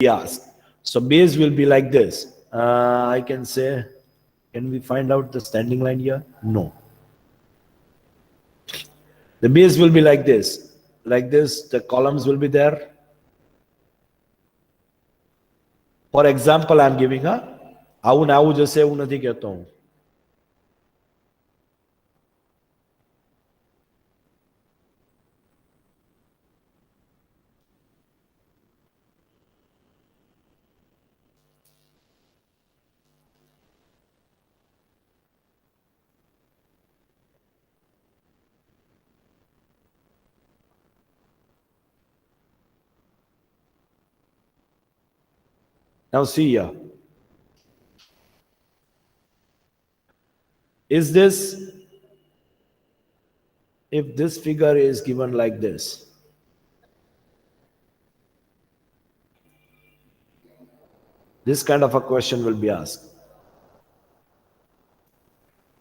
be asked. So base will be like this. I can say, can we find out the standing line here? No. The base will be like this. Like this, the columns will be there. For example, I'm giving a આવું ને આવું જશે એવું નથી કહેતો હું. Now see here. Is this, if this figure is given like this, this kind of a question will be asked.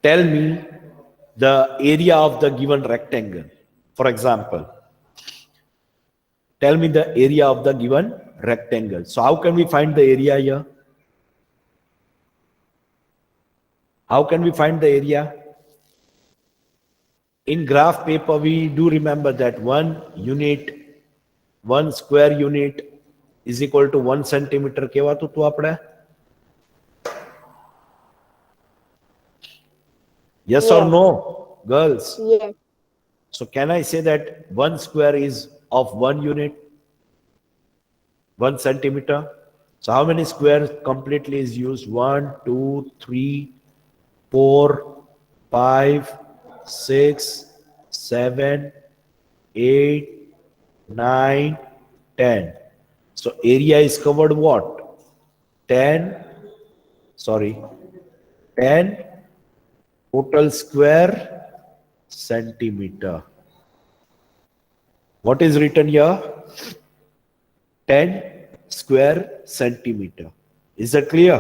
Tell me the area of the given rectangle. For example, tell me the area of the given rectangle. So how can we find the area here? How can we find the area? In graph paper, we do remember that 1 square unit is equal to 1 centimeter. કહેવાતું હતું આપણે? Yes or no, girls? Yes. So can I say that 1 square is of 1 unit, 1 centimeter? So how many squares completely is used? 1, 2, 3, 4, 5, 6, 7, 8, 9, 10. So area is covered what? 10 total square centimeter. What is written here? 10 square centimeter. Is that clear?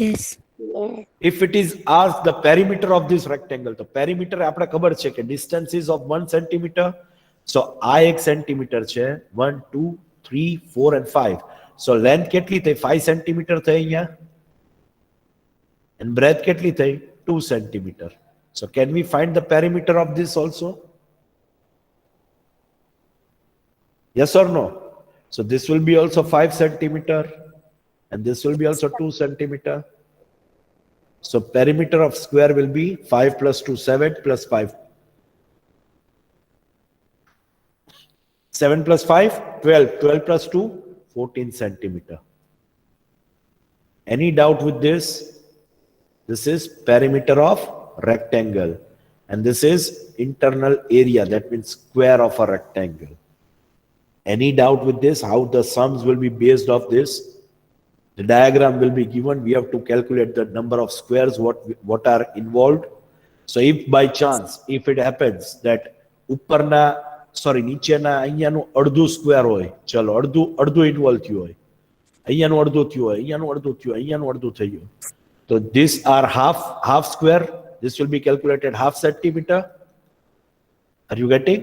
Yes. Yes. If it is asked the perimeter of this rectangle, the perimeter આપણે ખબર છે કે distance is of 1 centimeter. So આ 1 centimeter છે, 1, 2, 3, 4 and 5. So length કેટલી થઈ? 5 centimeter થઈ અહીંયા. And breadth કેટલી થઈ? 2 centimeter. So can we find the perimeter of this also? Yes or no? So this will be also 5 centimeter and this will be also 2 centimeter. So perimeter of square will be 5 plus 2, 7 plus 5. 7 plus 5, 12. 12 plus 2, 14 centimeter. Any doubt with this? This is perimeter of rectangle. And this is internal area. That means square of a rectangle. Any doubt with this? How the sums will be based off this? The diagram will be given. We have to calculate the number of squares, what are involved. So if by chance, if it happens that નીચેના અહીંયાનું અડધું square હોય, ચલો અડધું involve થયું હોય, અહીંયાનું અડધું થયું હોય, અહીંયાનું અડધું થયું, અહીંયાનું અડધું થયું. So these are half square. This will be calculated half centimeter. Are you getting?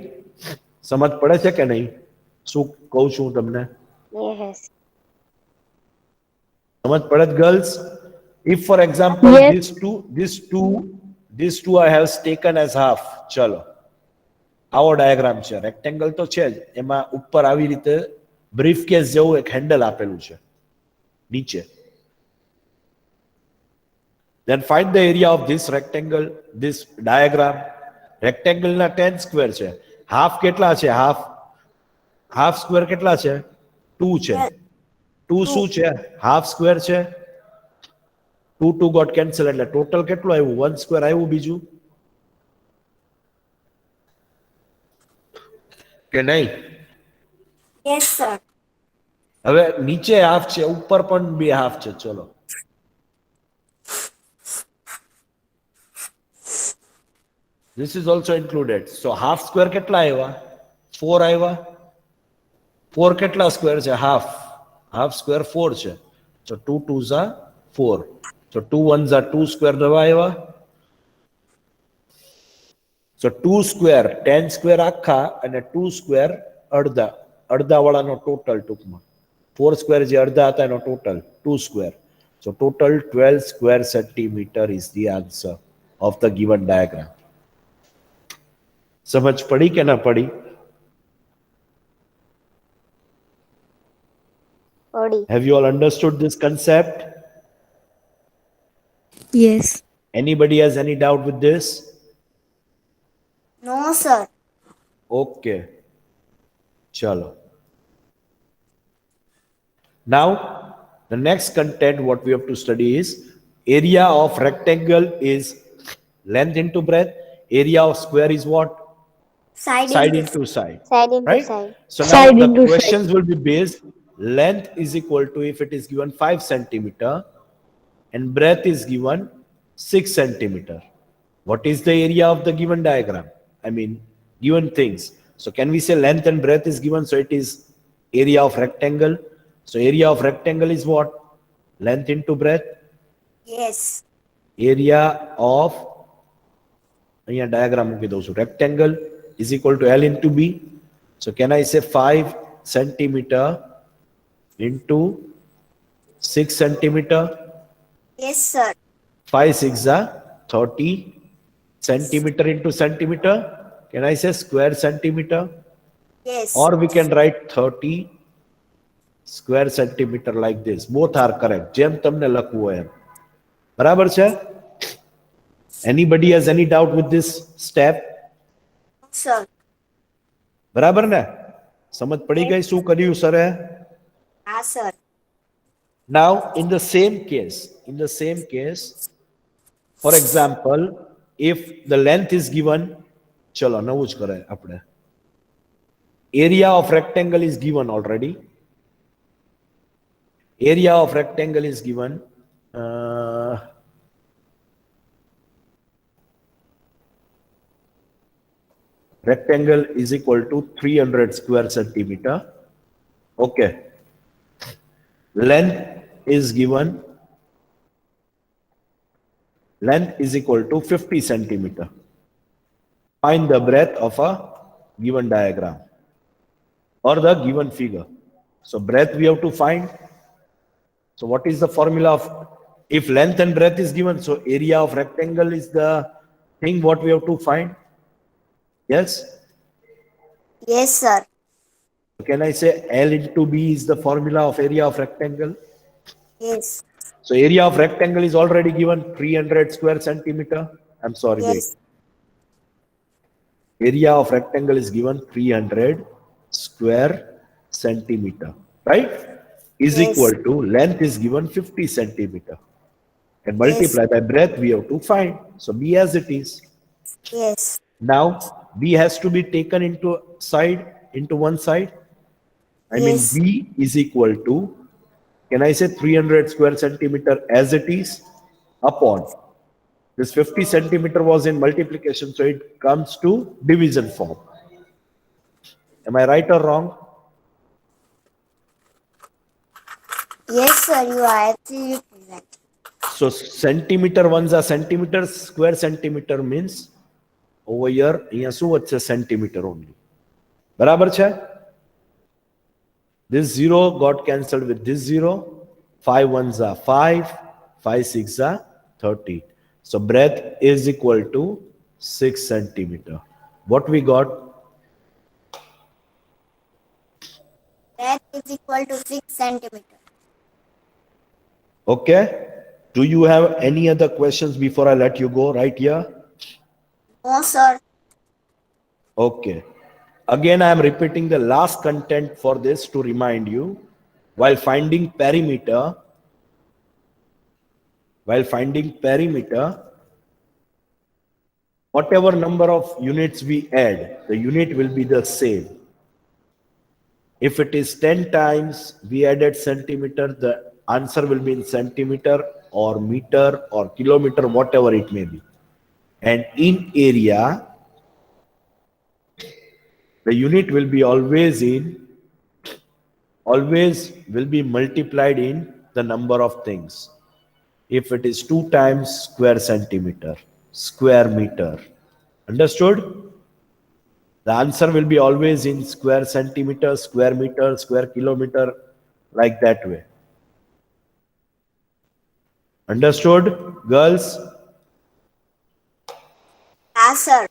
સમજ પડે છે કે નહીં? શું કહું છું તમને? Yes. સમજ પડે girls? If for example Yes. these two I have taken as half. ચલો આવો ડાયાગ્રામ છે, રેક્ટેંગલ તો છે જ, એમાં ઉપર આવી રીતે બ્રીફ કેસ જેવું એક હેન્ડલ આપેલું છે નીચે. Then find the area of this rectangle, this diagram. Rectangle ના 10 square છે. Half કેટલા છે? Half square કેટલા છે? 2 છે. 2 શું છે? Half square છે. 2 got cancel એટલે total કેટલું આવ્યું? 1 square આવ્યું બીજું કે નહીં? Yes, sir. હવે નીચે હાફ છે, ઉપર પણ બે હાફ છે. ચલો this is also included. So half square કેટલા આવ્યા? 4 આવ્યા. 4 કેટલા square છે? half square 4 છે. So 2 2s are 4. So 2 1s are 2 square નવા આવ્યા. So 2 square 10 square આખા અને 2 square અડધા. અડધાવાળાનો ટોટલ ટૂંકમાં 4 સ્ક્વેર જે અડધા હતા એનો total 2 square. So total 12 square centimeter is the answer of the given diagram. समझ पड़ी क्या ना पड़ी? Body. Have you all understood this concept? Yes. Anybody has any doubt with this? No, sir. Okay. Chalo. Now, the next content what we have to study is area of rectangle is length into breadth. Area of square is what? Side into side. Side into Right? side. So now Side the into side. questions will be based length is equal to, if it is given 5 centimeter and breadth is given 6 centimeter. What is the area of the given diagram? I mean, given things. So can we say length and breadth is given, so it is area of rectangle. So area of rectangle is what? Length into breadth. Yes. Area of અહીંયા diagram મૂકી દઉં છું. Rectangle is equal to L into B. So can I say 5 centimeter into 6 centimeter? Yes, sir. 5 6 are 30 centimeter into centimeter. Can I say square centimeter? Yes. Or we can write 30 square centimeter like this. Both are correct. જેમ તમને લખવું હોય એમ. બરાબર છે? Anybody has any doubt with this step? No, sir. બરાબર ને? સમજ પડી ગઈ શું કર્યું સરે? Ah, sir. Now, in the same case, for example, if the length is given, ચલો નવું જ કરે આપણે. Area of rectangle is given already. Area of rectangle is given. Rectangle is equal to 300 square centimeter. Okay. Length is given. Length is equal to 50 centimeter. Find the breadth of a given diagram or the given figure. So breadth we have to find. So what is the formula of, if length and breadth is given, so area of rectangle is the thing what we have to find. Yes? Yes, sir. Can I say L into B is the formula of area of rectangle? Yes. So area of rectangle is already given 300 square centimeter. I'm sorry, Yes. wait. Area of rectangle is given 300 square centimeter, right? Is Yes. equal to length is given 50 centimeter. And multiply by breadth we have to find. So B as it is. Yes. Now B has to be taken into one side. I mean Yes. B is equal to, can I say 300 square centimeter as it is upon this 50 centimeter was in multiplication, so it comes to division form. Am I right or wrong? Yes, sir. You are absolutely right. So centimeter ones are centimeters, square centimeter means over here અહીંયા શું વધશે? Centimeter only. બરાબર છે? This 0 got cancelled with this 0. 5 ones are 5, 5 6 are 30. So breadth is equal to 6 centimeter. What we got? That is equal to 6 centimeter. Okay. Do you have any other questions before I let you go right here? No, sir. Okay. Again, I am repeating the last content for this to remind you. While finding perimeter, whatever number of units we add, the unit will be the same. If it is 10 times we added centimeter, the answer will be in centimeter or meter or kilometer, whatever it may be. And in area, the unit will be always will be multiplied in the number of things. If it is 2 times square centimeter, square meter. Understood? The answer will be always in square centimeter, square meter, square kilometer, like that way. Understood, girls? Yes, sir.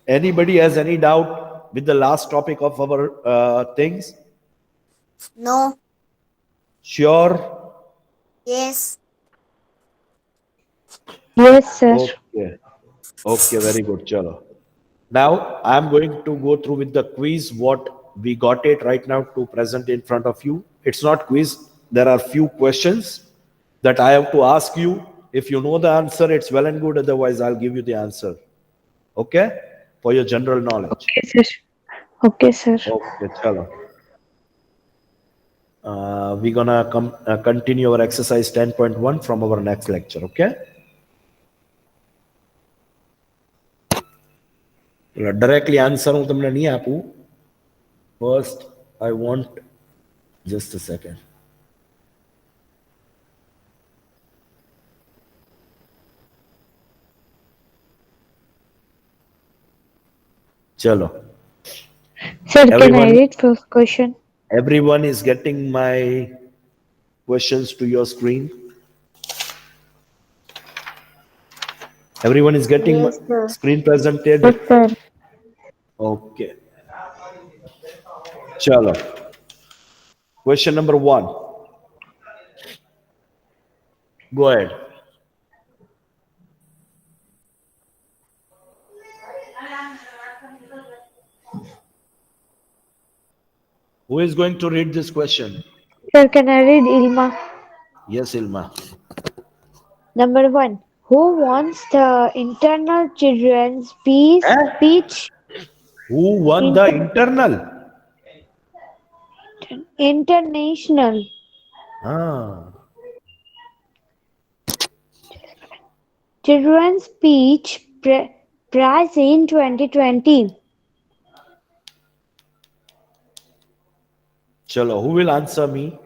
Anybody has any doubt with the last topic of our things? No. Sure? Yes. Yes, sir. Okay. Okay, very good. Chalo. Now I'm going to go through with the quiz what we got it right now to present in front of you. It's not quiz. There are few questions that I have to ask you. If you know the answer, it's well and good. Otherwise, I'll give you the answer. Okay? For your general knowledge. Okay, sir. Okay, sir. Okay, chalo. We're gonna continue our exercise 10.1 from our next lecture. Okay? Directly answer હું તમને નહીં આપું. First, I want just a second. Chalo. Sir, can I Everyone- read first question? Everyone is getting my questions to your screen. Everyone is getting Yes, sir. screen presented. Yes, sir. Okay. Chalo. Question number 1. Go ahead. Who is going to read this question? Sir, can I read Ilma? Yes, Ilma. Number 1. Who wants the internal children's peace Eh? speech? Who won the internal? International. Ah. Children's speech prize in 2020. Chalo. Who will answer me?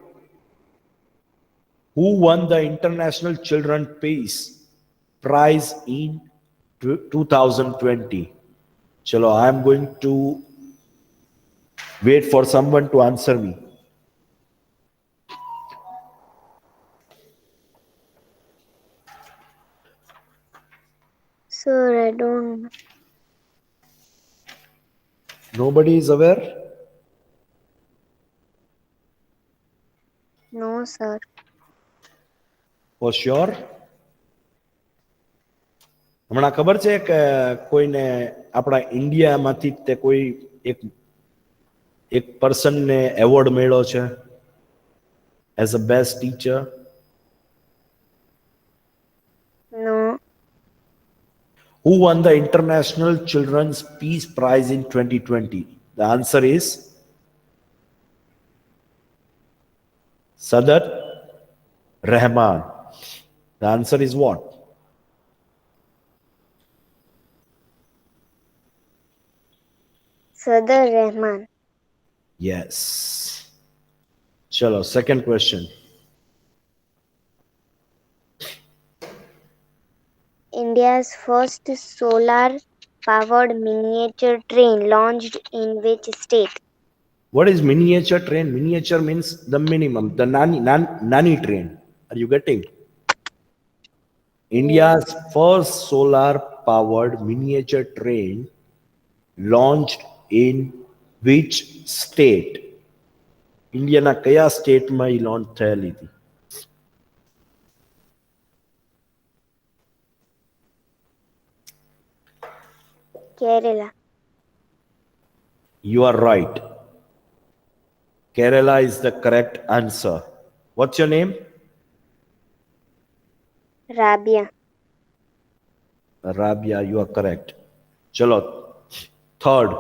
Who won the International Children Peace Prize in 2020? Chalo, I am going to wait for someone to answer me. Sir, I don't. Nobody is aware? No, sir. For sure? હમણાં ખબર છે કે કોઈને આપણા ઇન્ડિયામાંથી તે કોઈ એક પર્સનને award મળ્યો છે as a best teacher? No. Who won the International Children's Peace Prize in 2020? The answer is Sadat Rahman. The answer is what? Sadar Rahman. Yes. Chalo, second question. India's first solar powered miniature train launched in which state? What is miniature train? Miniature means the minimum, the nani train. Are you getting? India's first solar powered miniature train launched in which state? Indiana kaya state માં ઈ launch થયેલી હતી? Kerala. You are right. Kerala is the correct answer. What's your name? Rabia. Rabia, you are correct. Chalo, third.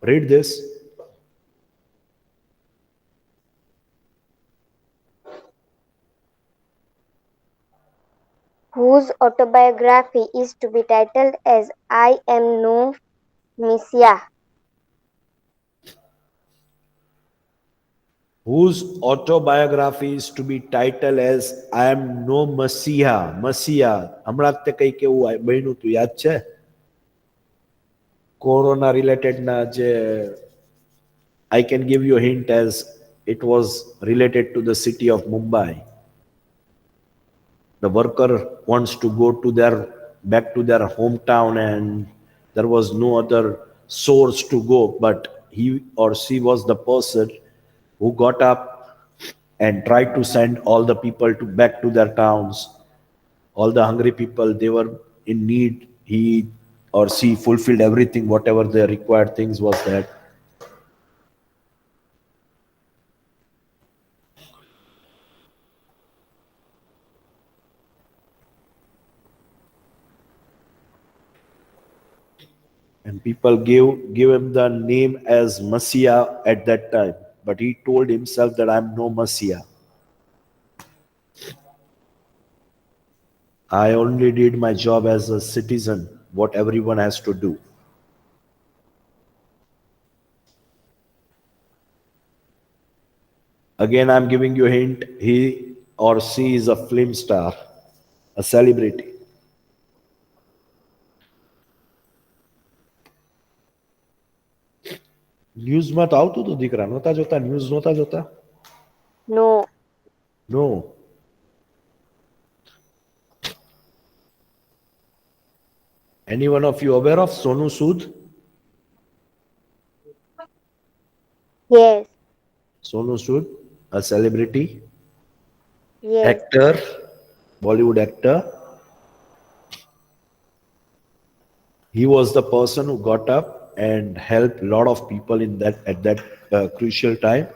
Read this. Whose autobiography is to be titled as I Am No Messiah? whose autobiography is to be titled as I am no Messiah. Messiah. હમણાં તે કઈ કેવું બન્યું તું યાદ છે? Corona related ના જે I can give you a hint as it was related to the city of Mumbai. The worker wants to go to their back to their hometown and there was no other source to go but he or she was the person who got up and tried to send all the people to back to their towns. All the hungry people, they were in need. He or she fulfilled everything, whatever the required things was that. And people give him the name as Messiah at that time. But he told himself that I'm no Messiah. I only did my job as a citizen, what everyone has to do. Again, I'm giving you a hint. He or she is a film star, a celebrity. ન્યૂઝમાં તો આવતું હતું દીકરા, નહોતા જોતા? News નહોતા જોતા? No. No. Any one of you aware of Sonu Sood? Yes. Sonu Sood, a celebrity, Yes. actor, Bollywood actor. He was the person who got up and helped a lot of people in that at that crucial time.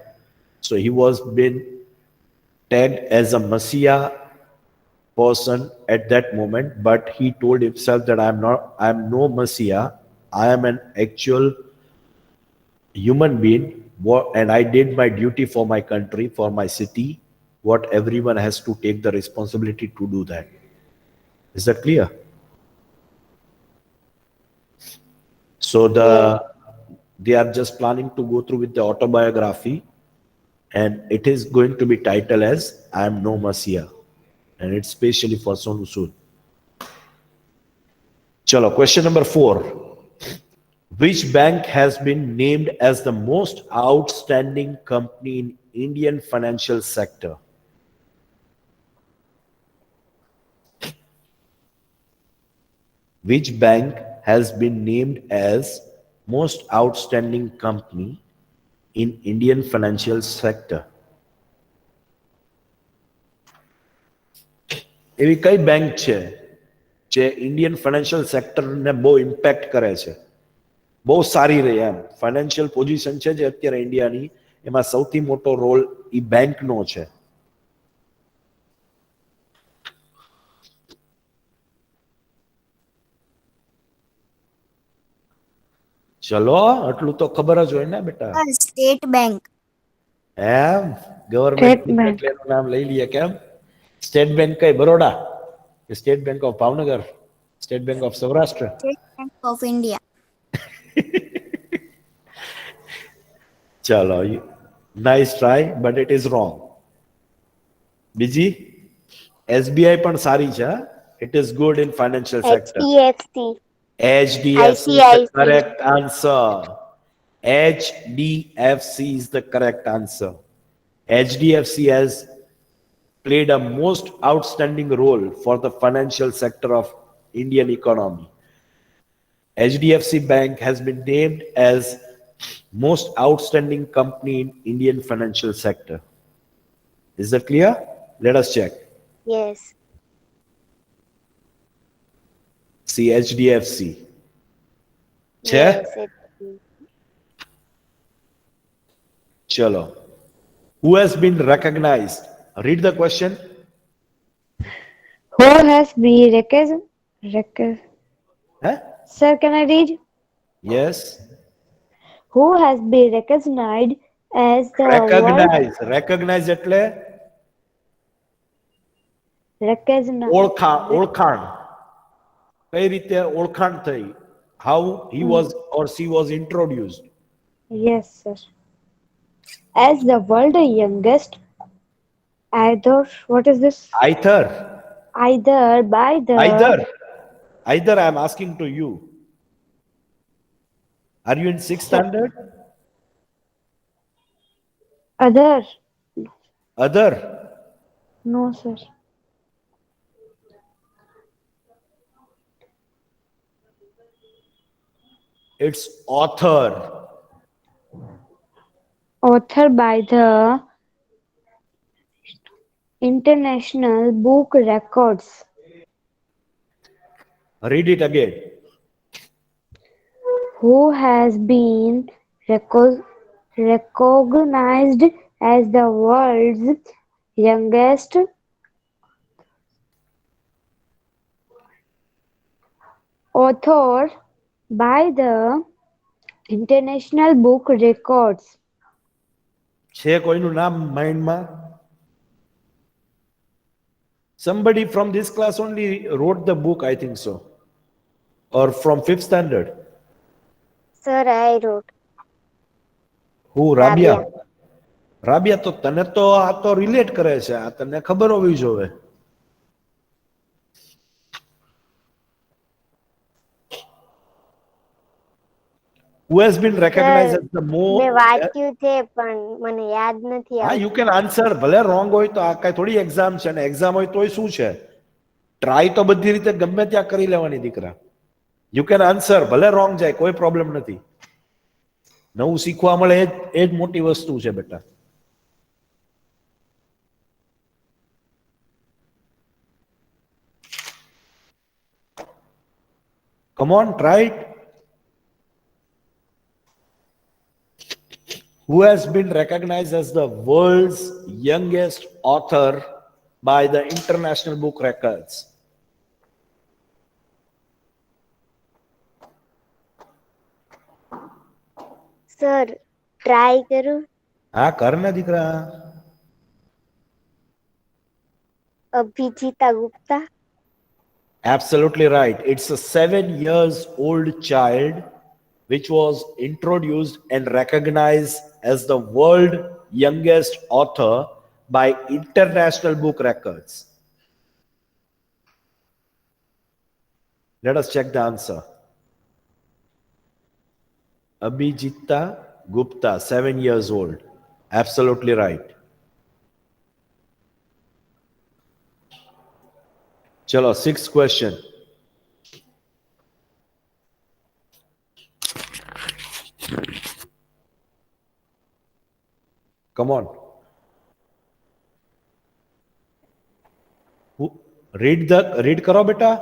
So he was been tagged as a Messiah person at that moment, but he told himself that I'm no Messiah. I am an actual human being, and I did my duty for my country, for my city. What everyone has to take the responsibility to do that. Is that clear? So they are just planning to go through with the autobiography, and it is going to be titled as I am no Messiah, and it's specially for Sonu Sood. Chalo, question number 4. Which bank has been named as the most outstanding company in Indian financial sector? Which bank has been named as most outstanding company in Indian financial sector? એવી કઈ bank છે જે Indian financial સેક્ટરને બહુ impact કરે છે, બહુ સારી રહી એમ ફાઇનાન્શિયલ પોઝિશન છે જે અત્યારે ઇન્ડિયાની, એમાં સૌથી મોટો રોલ ઈ બેંકનો છે? ચલો, આટલું તો ખબર જ હોય ને બેટા. State Bank. એમ ગવર્મેન્ટ State Bank. એટલે એનું નામ લઈ લઈએ કેમ? સ્ટેટ બેંક કઈ બરોડા કે State Bank of Bhavnagar, State Bank of Saurashtra? State Bank of India. ચલો, nice try, but it is wrong. બીજી એસબીઆઈ પણ સારી છે. It is good in financial sector. HDFC. HDFC is the ICICI. correct answer. HDFC is the correct answer. HDFC has played a most outstanding role for the financial sector of Indian economy. HDFC Bank has been named as most outstanding company in Indian financial sector. Is that clear? Let us check. Yes. See HDFC. છે? Yes. Chalo. Who has been recognized? Read the question. Who has been recognized? Huh? Sir, can I read? Yes. Who has been recognized as the world Recognize એટલે recognized? ઓળખાણ. કઈ રીતે ઓળખાણ થઈ? How he was or she was introduced. Yes, sir. as the world's youngest either what is this? Either. Either by the Either I'm asking to you. Are you in sixth standard? other. Other. No, sir. It's author. Author by the International Book Records. Read it again. Who has been recognized as the world's youngest author by the International Book Records. છે કોઈનું નામ માઇન્ડમાં? Somebody from this class only wrote the book, I think so. Or from fifth standard. Sir, I wrote. Who? Rabia. Rabia તો તને તો આ તો relate કરે છે, આ તને ખબર હોવી જોઈએ. Who has been recognized Sir, as the મેં most? વાંચ્યું છે પણ મને યાદ નથી હા, આવતું. you can answer. ભલે wrong હોય તો આ કઈ થોડી એક્ઝામ છે ને, એક્ઝામ હોય તોય શું છે? ટ્રાય તો બધી રીતે ગમે ત્યાં કરી લેવાની દીકરા. You can answer. ભલે wrong જાય, કોઈ પ્રોબ્લેમ નથી. નવું શીખવા મળે એ જ મોટી વસ્તુ છે બેટા. Come on, try it. Who has been recognized as the world's youngest author by the International Book Records? Sir, try કરું. હા, કર ને દીકરા. અભિજીતા Gupta. Absolutely right. It's a 7 years old child which was introduced and recognized as the world youngest author by International Book Records. Let us check the answer. Abhijita Gupta, 7 years old. Absolutely right. Chalo, sixth question. Come on. Read karo beta.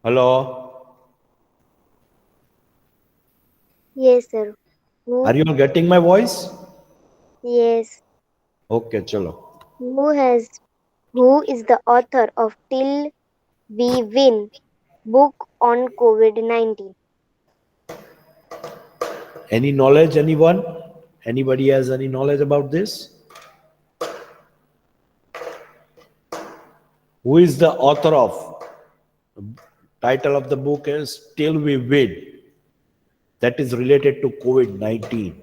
Hello. Yes, sir. Are you getting my voice? Yes. Okay, chalo. Who is the author of Till We Win book on COVID-19? Any knowledge, anyone? Anybody has any knowledge about this? Who is the author of? Title of the book is Till We Win. That is related to COVID-19.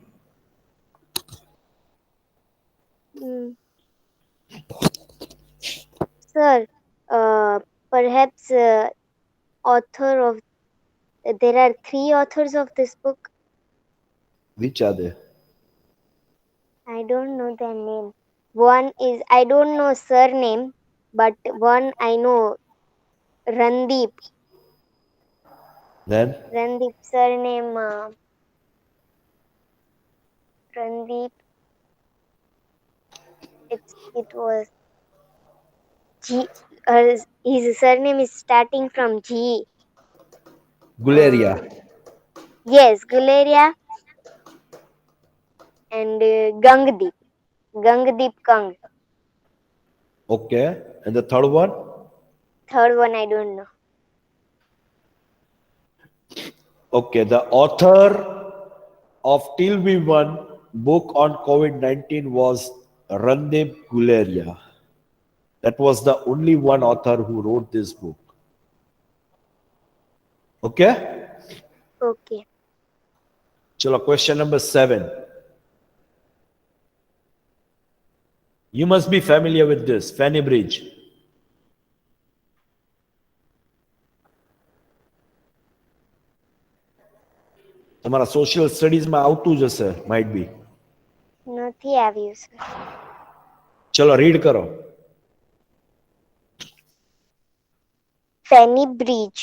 Sir, perhaps author of. There are 3 authors of this book. Which are they? I don't know their name. One is, I don't know surname, but one I know, Randeep. Then? Randeep surname, Randeep. It was G. His surname is starting from G. Guleria. Yes, Guleria and Gangdeep. Gangdeep Kang. Okay. And the third one? Third one I don't know. Okay. The author of Till We Won book on COVID-19 was Randeep Guleria. That was the only one author who wrote this book. Okay? Okay. Chalo, question number 7. You must be familiar with this, Fanny Bridge. તમારા social સ્ટડીઝમાં આવતું જ હશે, might be. નથી આવ્યું sir. ચલો read કરો. Fanny Bridge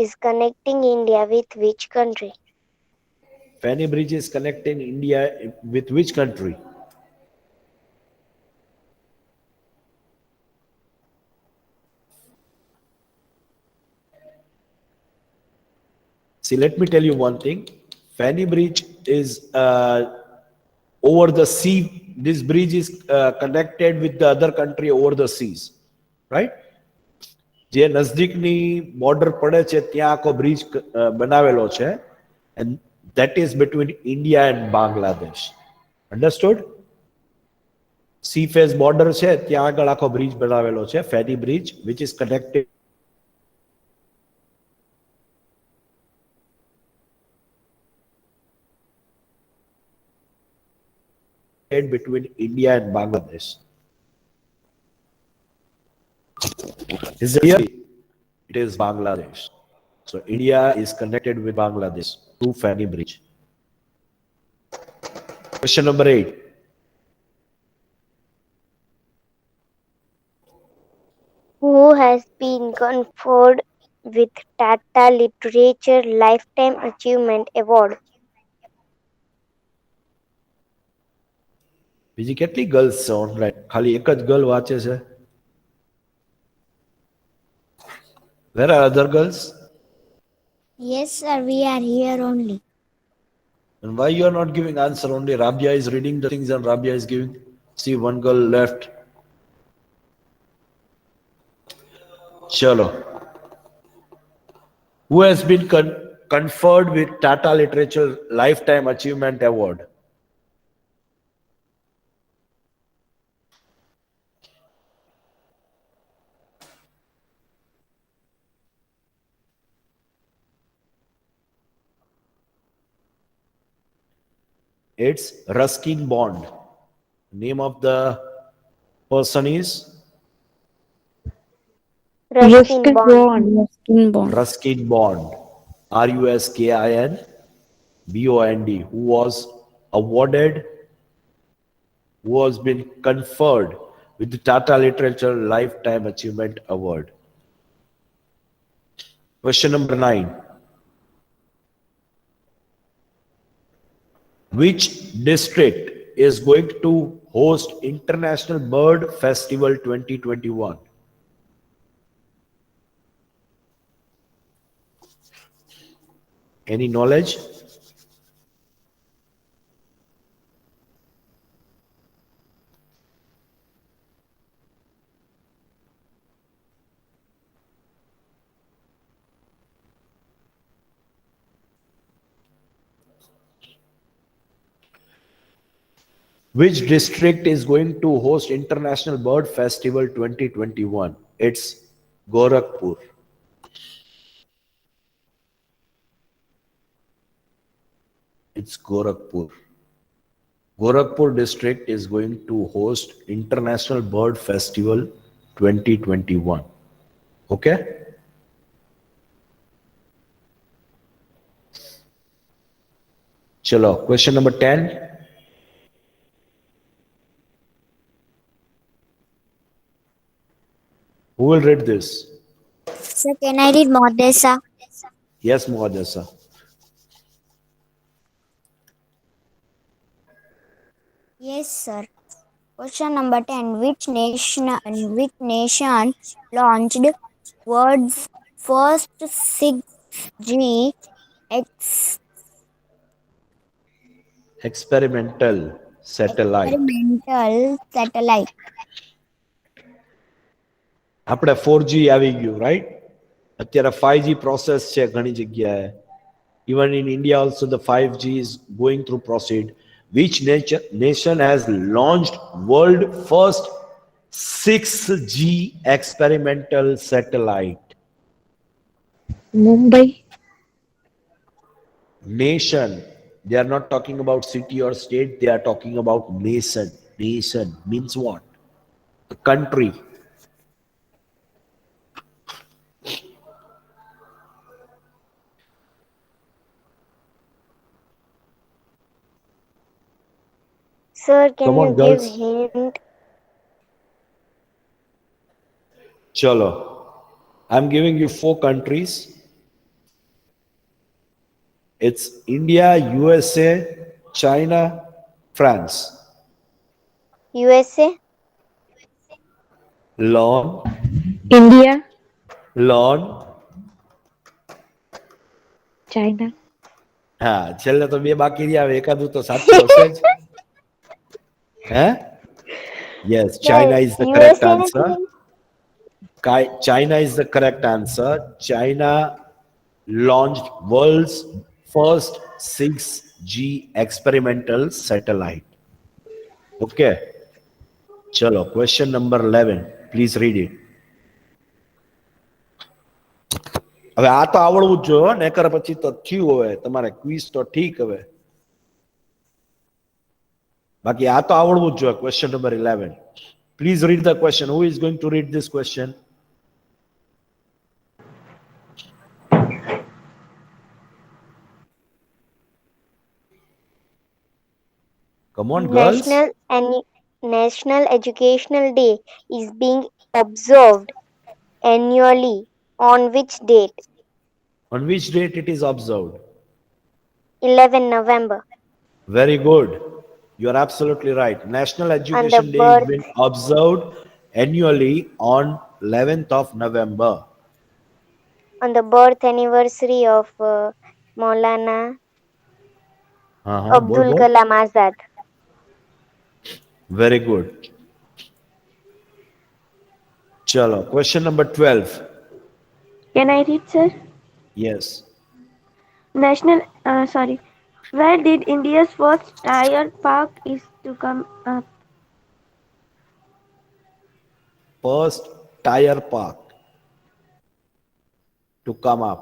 is connecting India with which country? Fanny Bridge is connecting India with which country? See, let me tell you one thing. Fanny Bridge is over the sea. This bridge is connected with the other country over the seas, right? જે નજદીકની border પડે છે ત્યાં આખો bridge બનાવેલો છે, and that is between India and Bangladesh. Understood? Sea face border છે ત્યાં આગળ આખો બ્રિજ બનાવેલો છે, Fanny Bridge, which is connected between India and Bangladesh. Is it clear? It is Bangladesh. So India is connected with Bangladesh through Fanny Bridge. Question number 8. Who has been conferred with Tata Literature Lifetime Achievement Award? બીજી કેટલી girls છે online? ખાલી એક જ girl વાંચે છે. Where are other girls? Yes, sir. We are here only. And why you are not giving answer? Only Rabia is reading the things and Rabia is giving. See, one girl left. Chalo. Who has been conferred with Tata Literature Lifetime Achievement Award? It's Ruskin Bond. Name of the person is Ruskin Bond. Ruskin Bond. Ruskin Bond. Ruskin Bond. Who was awarded, who has been conferred with the Tata Literature Lifetime Achievement Award. Question number 9. Which district is going to host International Bird Festival 2021? Any knowledge? Which district is going to host International Bird Festival 2021? It's Gorakhpur. It's Gorakhpur. Gorakhpur district is going to host International Bird Festival 2021. Okay? Chalo, question number 10. Who will read this? Sir, can I read Modesa? Yes, Mohadasa. Yes, sir. Question number 10. Which nation launched world's first 6G Experimental satellite. experimental satellite? આપણે 4G આવી ગયું, right? અત્યારે 5G process છે ઘણી જગ્યાએ. Even in India also the 5G is going through proceed. Which nation has launched world first 6G experimental satellite? Mumbai. Nation They are not talking about city or state. They are talking about nation. Nation means what? A country. Sir, can Come on, you give girls. hint? Chalo. I'm giving you 4 countries. It's India, USA, China, France. USA? Lawn, India, lawn. China. હા છેલ્લે તો બે બાકી રહ્યા હવે એકાદું તો સાચું હશે જ હે yes China Sir, is the correct USA answer. નથી? China is the correct answer. China launched world's first 6G experimental satellite. Okay. Chalo, question number 11. Please read it. હવે આ તો આવડવું જ જોઈએ નકર પછી તો થયું હવે તમારે ક્વિઝ તો ઠીક હવે બાકી આ તો આવડવું જ જોઈએ question number 11. Please read the question. Who is going to read this question? Come on, girls. National Educational Day is being observed annually on which date? On which date it is observed? 11 November. Very good. You are absolutely right. National On the Education Day is birth being observed annually on 11th of November. on the birth anniversary of Maulana Bol Abdul bol. Kalam Azad. Very good. Chalo, question number 12. Can I read, sir? Yes. Where did India's first tire park is to come up? First tire park to come up.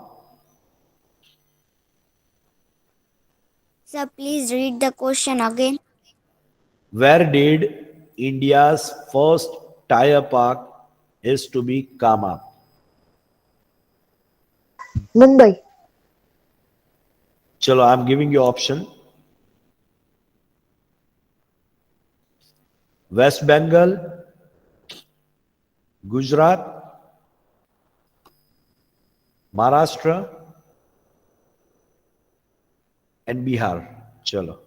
Sir, please read the question again. Where did India's first tire park is to be come up? Mumbai. Chalo, I'm giving you option. West Bengal, Gujarat, Maharashtra, and Bihar. Chalo.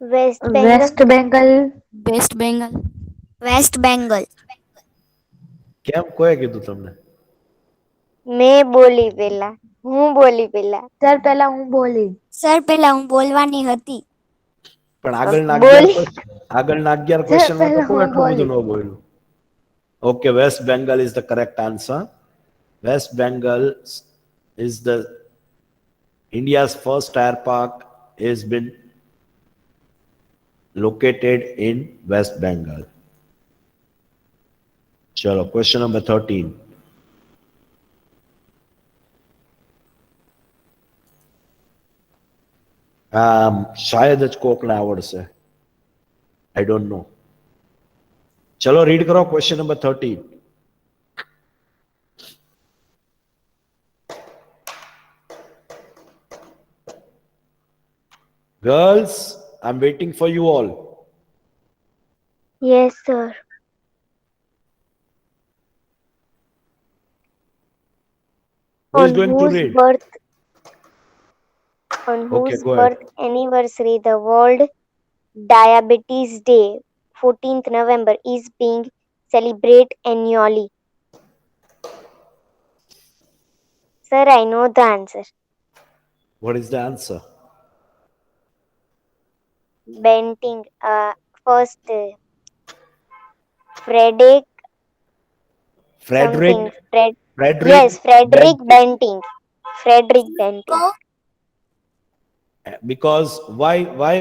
West Bengal. West Bengal. West Bengal. West Bengal. કેમ કોએ કીધું તમને? મેં બોલી પેલા. હું બોલી પેલા. Sir પહેલા હું બોલી. સર પહેલા હું બોલવાની હતી. પણ આગળના બોલી. 11 Sir, ક્વેશ્ચનમાં તો પહેલા કોઈ હું એટલું બધું બોલી. ન બોલ્યું. Okay, West Bengal is the correct answer. West Bengal is the India's first tire park has been located in West Bengal. Chalo, question number 13. શાયદ જ કોકને આવડશે. I don't know. ચલો રીડ કરો question number 13. Girls, I'm waiting for you all. Yes, sir. Who is On going to whose read? birth on Okay, whose go ahead. birth anniversary the World Diabetes Day 14th November is being celebrated annually? Sir, I know the answer. What is the answer? Benting. First, Frederick Frederick. something. Frederick Benting. Benting. Frederick Benting. Because why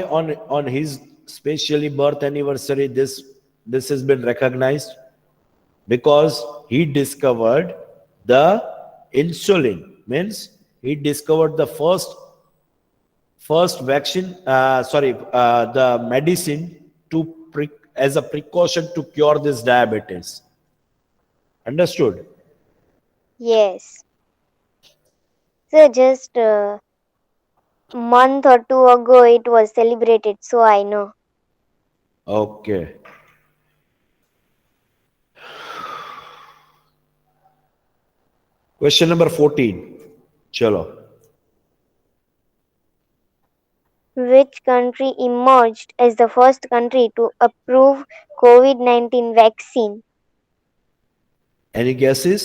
on his specially birth anniversary this has been recognized? Because he discovered the insulin, means he discovered the first first vaccine, the medicine as a precaution to cure this diabetes. Understood? Yes. So just a month or two ago it was celebrated, so I know. Okay. Question number 14. Chalo. Which country emerged as the first country to approve COVID-19 vaccine? Any guesses?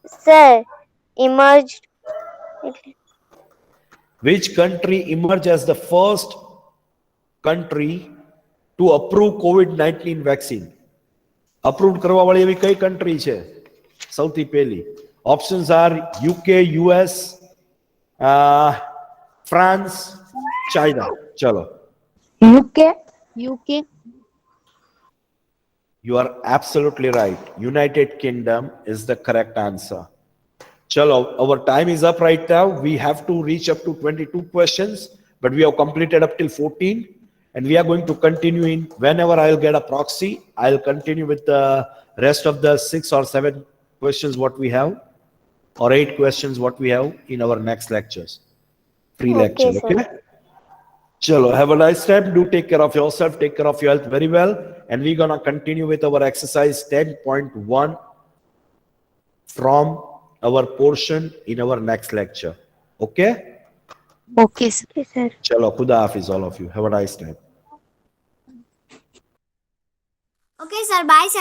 Sir, emerged. Which country emerged as the first country to approve COVID-19 vaccine? Approved કરવા વાળી એવી કઈ country છે? સૌથી પહેલી. Options are UK, US, France, China. ચલો. UK. UK. You are absolutely right. United Kingdom is the correct answer. Chalo, our time is up right now. We have to reach up to 22 questions, but we have completed up till 14. And we are going to continue in whenever I'll get a proxy. I'll continue with the rest of the 6 or 7 questions what we have, or 8 questions what we have in our next lectures. Free Okay, lecture, sir. okay? Chalo, have a nice time. Do take care of yourself, take care of your health very well. And we're gonna continue with our exercise 10.1 from our portion in our next lecture. Okay? Okay, sir. Okay, sir. Chalo, Khuda Hafiz, all of you. Have a nice time. Okay, sir. Bye, sir.